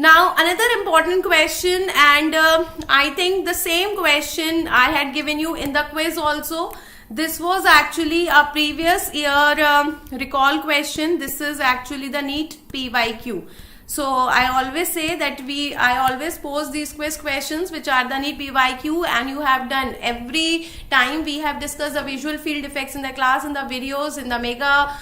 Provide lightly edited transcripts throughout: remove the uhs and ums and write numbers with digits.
Now another important question, and I think the same question I had given you in the quiz also. This was actually a previous year recall question. This is actually the NEET PYQ. So I always say that I always pose these quiz questions which are the NEET PYQ, and you have done every time. We have discussed the visual field effects in the class, in the videos, in the mega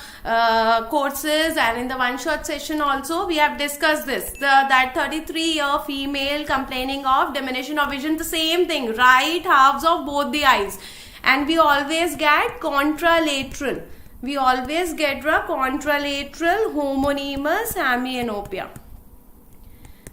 courses, and in the one-shot session also we have discussed this. That 33-year female complaining of diminution of vision, the same thing, right halves of both the eyes. And we always get contralateral. We always get the contralateral homonymous hemianopia.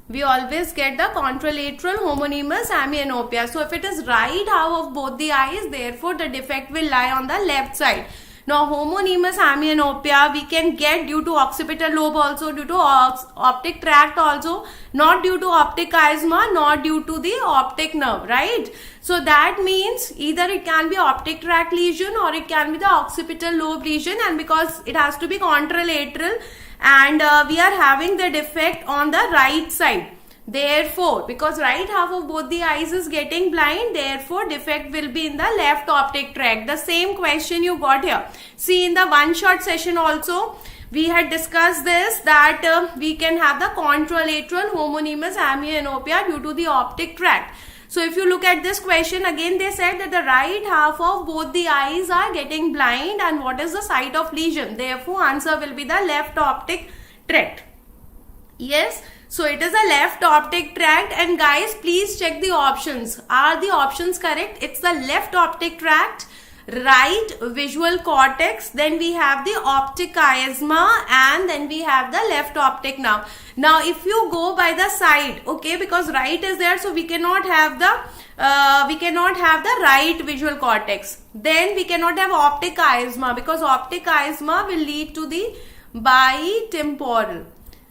We always get the contralateral homonymous hemianopia. So if it is right half of both the eyes, therefore the defect will lie on the left side. Now homonymous hemianopia we can get due to occipital lobe also, due to optic tract also, not due to optic chiasma, not due to the optic nerve, right? So that means either it can be optic tract lesion or it can be the occipital lobe lesion, and because it has to be contralateral and we are having the defect on the right side. Therefore, because right half of both the eyes is getting blind, therefore defect will be in the left optic tract. The same question you got here. See, in the one-shot session also, we had discussed this, that we can have the contralateral homonymous hemianopia due to the optic tract. So if you look at this question, again they said that the right half of both the eyes are getting blind, and what is the site of lesion? Therefore, answer will be the left optic tract. Yes. So it is a left optic tract, and guys please check the options. Are the options correct? It's the left optic tract, right visual cortex, then we have the optic chiasma, and then we have the left optic nerve. Now if you go by the side, okay, because right is there, so we cannot have the right visual cortex. Then we cannot have optic chiasma, because optic chiasma will lead to the bitemporal.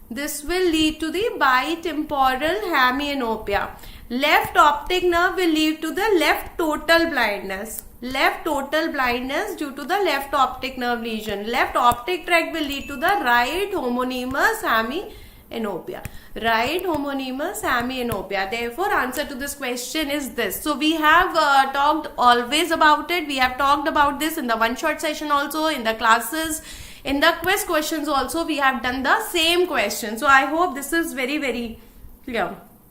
This will lead to the bitemporal hemianopia. Left optic nerve will lead to the left total blindness. Left total blindness due to the left optic nerve lesion. Left optic tract will lead to the right homonymous hemianopia. Right homonymous hemianopia. Therefore, answer to this question is this. So we have talked always about it. We have talked about this in the one-shot session also, in the classes. In the quiz questions also we have done the same question. So I hope this is very, very clear.